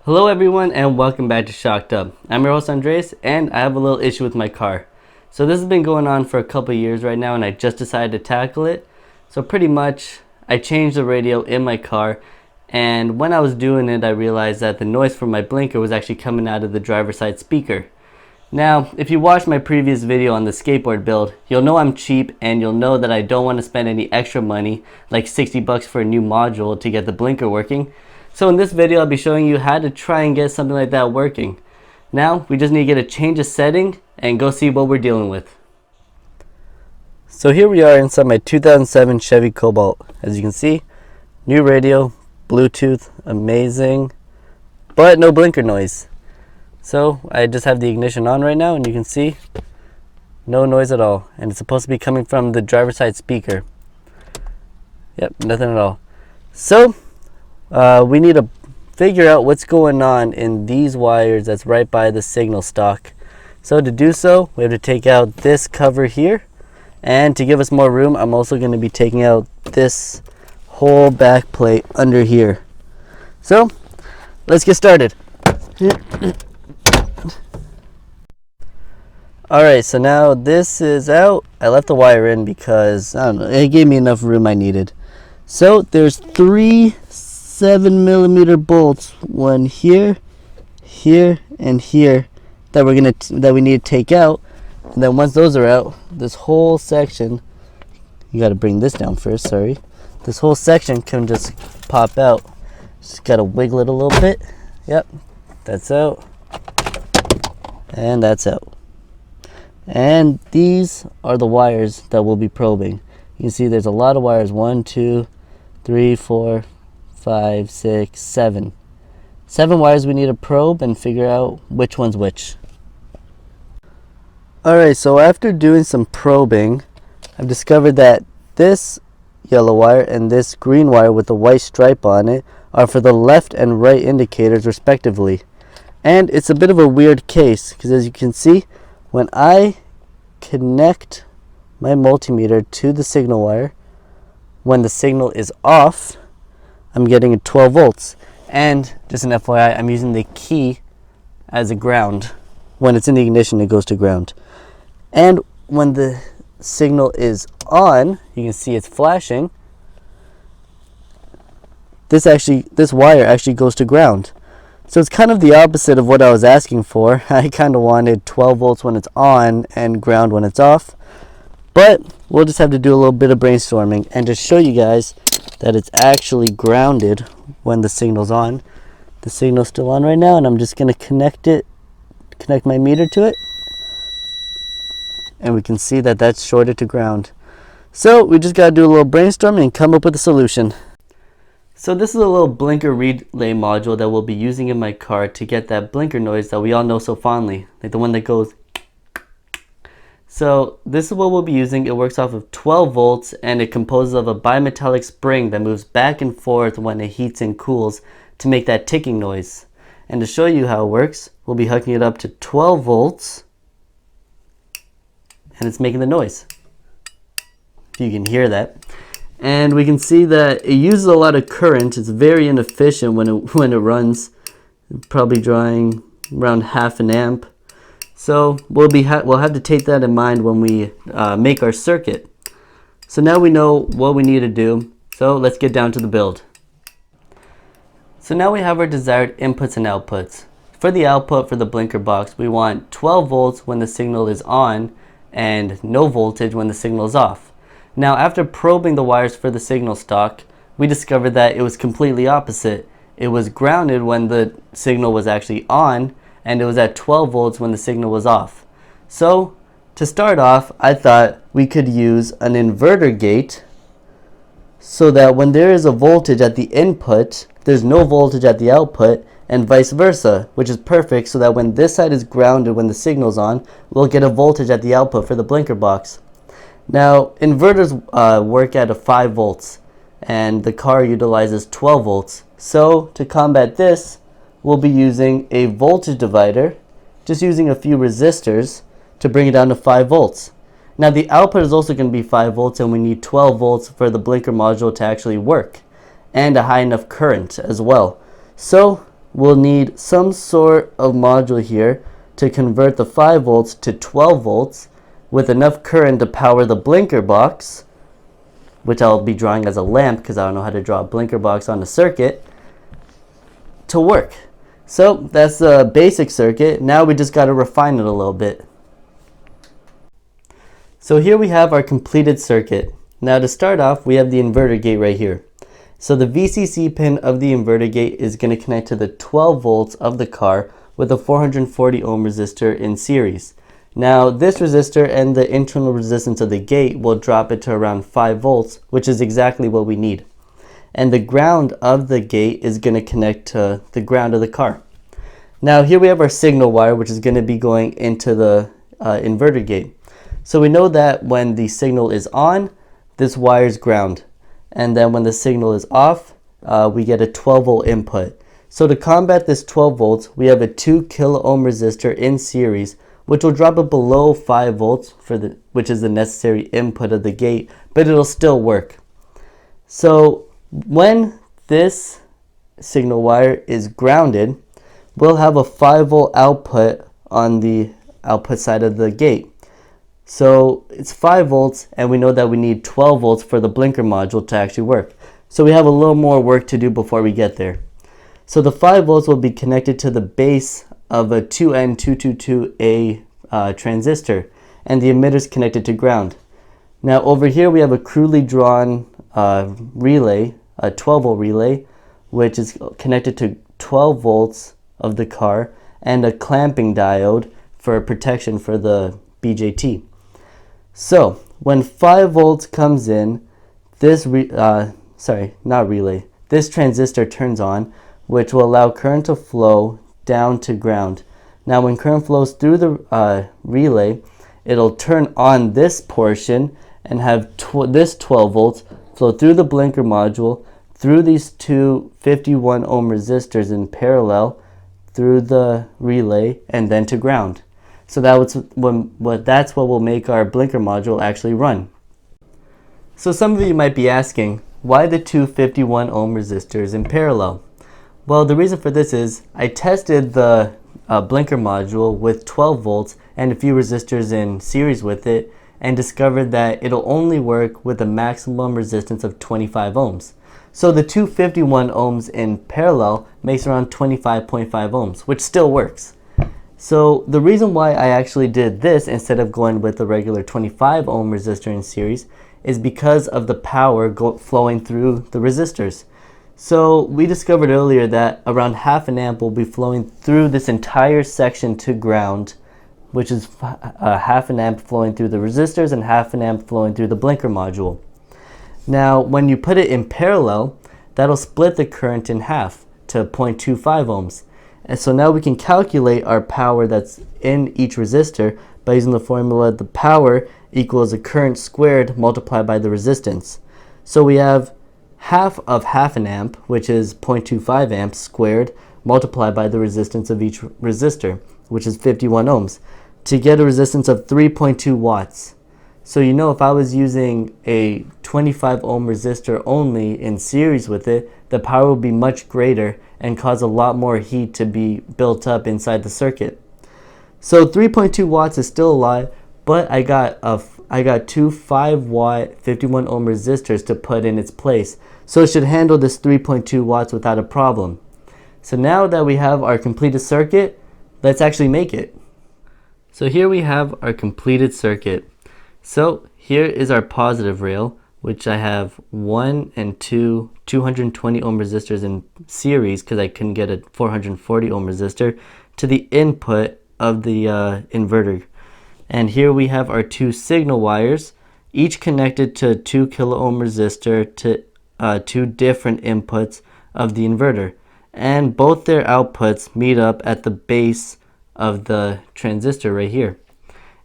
Hello everyone and welcome back to Shocked Up. I'm your host Andres and I have a little issue with my car. So this has been going on for a couple years right now and I just decided to tackle it. So pretty much I changed the radio in my car, and when I was doing it I realized that the noise from my blinker was actually coming out of the driver's side speaker. Now if you watched my previous video on the skateboard build, you'll know I'm cheap and you'll know that I don't want to spend any extra money like 60 bucks for a new module to get the blinker working. So in this video I'll be showing you how to try and get something like that working. Now we just need to get a change of setting and go see what we're dealing with. So here we are inside my 2007 Chevy Cobalt. As you can see, new radio, Bluetooth, amazing, but no blinker noise. So I just have the ignition on right now and you can see no noise at all, and it's supposed to be coming from the driver's side speaker. Yep, nothing at all. So we need to figure out what's going on in these wires that's right by the signal stock. So to do so, we have to take out this cover here, and to give us more room, I'm also going to be taking out this whole back plate under here. So let's get started. Alright, so now this is out. I left the wire in because, I don't know, it gave me enough room I needed. So there's 3 7mm bolts, one here, here, and here, that we need to take out. And then once those are out, this whole section, you got to bring this down first, sorry. This whole section can just pop out. Just got to wiggle it a little bit. Yep, that's out. And that's out. And these are the wires that we'll be probing. You can see there's a lot of wires. 1, 2, 3, 4, 5, 6, 7. 7 wires we need to probe and figure out which one's which. Alright, so after doing some probing, I've discovered that this yellow wire and this green wire with the white stripe on it are for the left and right indicators respectively. And it's a bit of a weird case because, as you can see, when I connect my multimeter to the signal wire, when the signal is off, I'm getting 12 volts. And just an FYI, I'm using the key as a ground. When it's in the ignition, it goes to ground. And when the signal is on, you can see it's flashing. This wire actually goes to ground. So it's kind of the opposite of what I was asking for. I kind of wanted 12 volts when it's on and ground when it's off. But we'll just have to do a little bit of brainstorming and just show you guys that it's actually grounded when the signal's on. The signal's still on right now, and I'm just going to connect my meter to it. And we can see that that's shorted to ground. So we just got to do a little brainstorming and come up with a solution. So this is a little blinker relay module that we'll be using in my car to get that blinker noise that we all know so fondly, like the one that goes. So this is what we'll be using. It works off of 12 volts and it composes of a bimetallic spring that moves back and forth when it heats and cools to make that ticking noise. And to show you how it works, we'll be hooking it up to 12 volts and it's making the noise. If you can hear that. And we can see that it uses a lot of current. It's very inefficient when it runs, probably drawing around 0.5 amp. So we'll have to take that in mind when we make our circuit. So now we know what we need to do. So let's get down to the build. So now we have our desired inputs and outputs. For the output for the blinker box, we want 12 volts when the signal is on and no voltage when the signal is off. Now after probing the wires for the signal stock, we discovered that it was completely opposite. It was grounded when the signal was actually on, and it was at 12 volts when the signal was off. So to start off, I thought we could use an inverter gate so that when there is a voltage at the input, there's no voltage at the output, and vice versa, which is perfect so that when this side is grounded when the signal's on, we'll get a voltage at the output for the blinker box. Now, inverters work at 5 volts, and the car utilizes 12 volts. So to combat this, we'll be using a voltage divider, just using a few resistors to bring it down to 5 volts. Now the output is also going to be 5 volts, and we need 12 volts for the blinker module to actually work, and a high enough current as well. So we'll need some sort of module here to convert the 5 volts to 12 volts with enough current to power the blinker box, which I'll be drawing as a lamp because I don't know how to draw a blinker box on a circuit, to work. So that's the basic circuit. Now we just got to refine it a little bit. So here we have our completed circuit. Now to start off, we have the inverter gate right here. So the VCC pin of the inverter gate is going to connect to the 12 volts of the car with a 440 ohm resistor in series. Now this resistor and the internal resistance of the gate will drop it to around 5 volts, which is exactly what we need. And the ground of the gate is going to connect to the ground of the car. Now here we have our signal wire, which is going to be going into the inverter gate. So we know that when the signal is on, this wire is ground. And then when the signal is off, we get a 12 volt input. So to combat this 12 volts, we have a 2 kOhm resistor in series, which will drop it below 5 volts, which is the necessary input of the gate, but it'll still work. So when this signal wire is grounded, we'll have a 5 volt output on the output side of the gate. So it's 5 volts, and we know that we need 12 volts for the blinker module to actually work. So we have a little more work to do before we get there. So the 5 volts will be connected to the base of a 2N222A transistor, and the emitter is connected to ground. Now over here we have a crudely drawn relay, a 12 volt relay, which is connected to 12 volts of the car, and a clamping diode for protection for the BJT. So when 5 volts comes in, this this transistor turns on, which will allow current to flow down to ground. Now when current flows through the relay, it'll turn on this portion and have this 12 volts flow through the blinker module, through these two 51 ohm resistors in parallel, through the relay, and then to ground. So that's what will make our blinker module actually run. So some of you might be asking, why the two 51 ohm resistors in parallel? Well, the reason for this is I tested the blinker module with 12 volts and a few resistors in series with it, and discovered that it'll only work with a maximum resistance of 25 ohms. So the 251 ohms in parallel makes around 25.5 ohms, which still works. So the reason why I actually did this instead of going with the regular 25 ohm resistor in series is because of the power flowing through the resistors. So we discovered earlier that around half an amp will be flowing through this entire section to ground, which is half an amp flowing through the resistors and half an amp flowing through the blinker module. Now when you put it in parallel, that'll split the current in half to 0.25 ohms. And so now we can calculate our power that's in each resistor by using the formula the power equals the current squared multiplied by the resistance. So we have half of half an amp, which is 0.25 amps squared, multiplied by the resistance of each resistor, which is 51 ohms, to get a resistance of 3.2 watts. So you know, if I was using a 25 ohm resistor only in series with it, the power would be much greater and cause a lot more heat to be built up inside the circuit. So 3.2 watts is still a lot, but I got two 5 watt 51 ohm resistors to put in its place. So it should handle this 3.2 watts without a problem. So now that we have our completed circuit, let's actually make it. So here we have our completed circuit. So here is our positive rail, which I have 1 and 2 220 ohm resistors in series because I couldn't get a 440 ohm resistor to the input of the inverter. And here we have our two signal wires, each connected to 2 kOhm resistor to two different inputs of the inverter. And both their outputs meet up at the base of the transistor right here.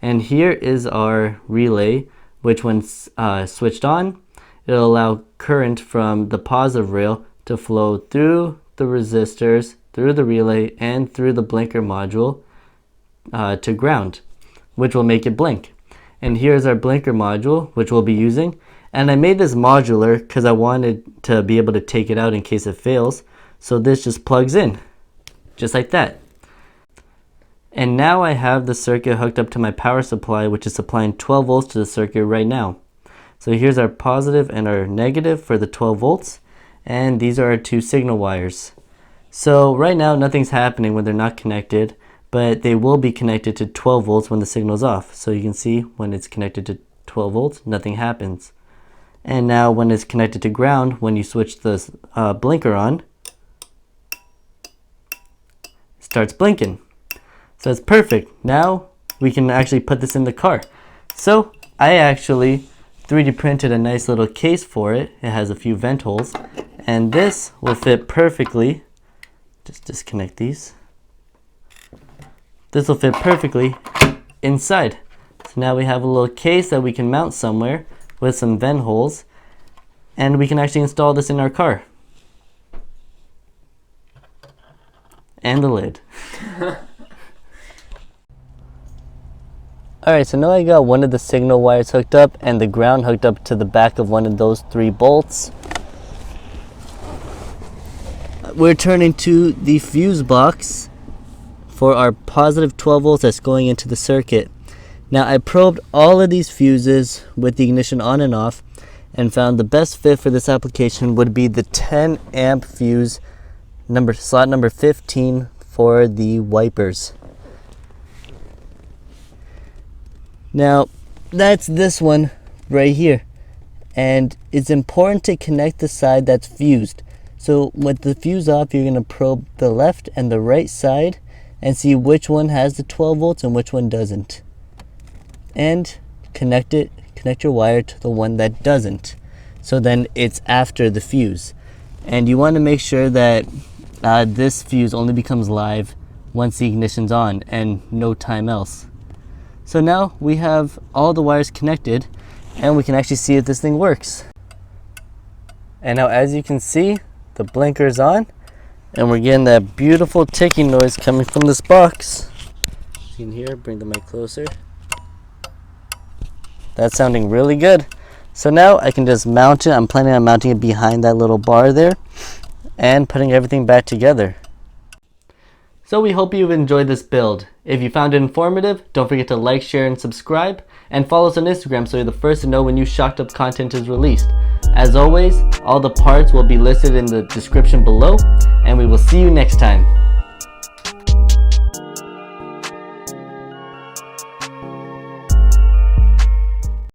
And here is our relay, which when switched on, it'll allow current from the positive rail to flow through the resistors, through the relay, and through the blinker module to ground, which will make it blink. And here's our blinker module, which we'll be using. And I made this modular because I wanted to be able to take it out in case it fails. So this just plugs in, just like that. And now I have the circuit hooked up to my power supply, which is supplying 12 volts to the circuit right now. So here's our positive and our negative for the 12 volts. And these are our two signal wires. So right now nothing's happening when they're not connected, but they will be connected to 12 volts when the signal's off. So you can see when it's connected to 12 volts, nothing happens. And now when it's connected to ground, when you switch the blinker on, it starts blinking. So it's perfect. Now we can actually put this in the car. So I actually 3D printed a nice little case for it. It has a few vent holes, and this will fit perfectly. Just disconnect these. This will fit perfectly inside. So now we have a little case that we can mount somewhere with some vent holes, and we can actually install this in our car. And the lid. Alright, so now I got one of the signal wires hooked up and the ground hooked up to the back of one of those 3 bolts. We're turning to the fuse box for our positive 12 volts that's going into the circuit. Now I probed all of these fuses with the ignition on and off and found the best fit for this application would be the 10 amp fuse slot number 15 for the wipers. Now that's this one right here, and it's important to connect the side that's fused. So with the fuse off, you're going to probe the left and the right side and see which one has the 12 volts and which one doesn't, and connect your wire to the one that doesn't, so then it's after the fuse. And you want to make sure that this fuse only becomes live once the ignition's on and no time else. So now we have all the wires connected and we can actually see if this thing works. And now as you can see, the blinker's on and we're getting that beautiful ticking noise coming from this box. You can hear, bring the mic closer. That's sounding really good. So now I can just mount it. I'm planning on mounting it behind that little bar there and putting everything back together. So we hope you've enjoyed this build. If you found it informative, don't forget to like, share, and subscribe, and follow us on Instagram so you're the first to know when new Shocked Up content is released. As always, all the parts will be listed in the description below, and we will see you next time.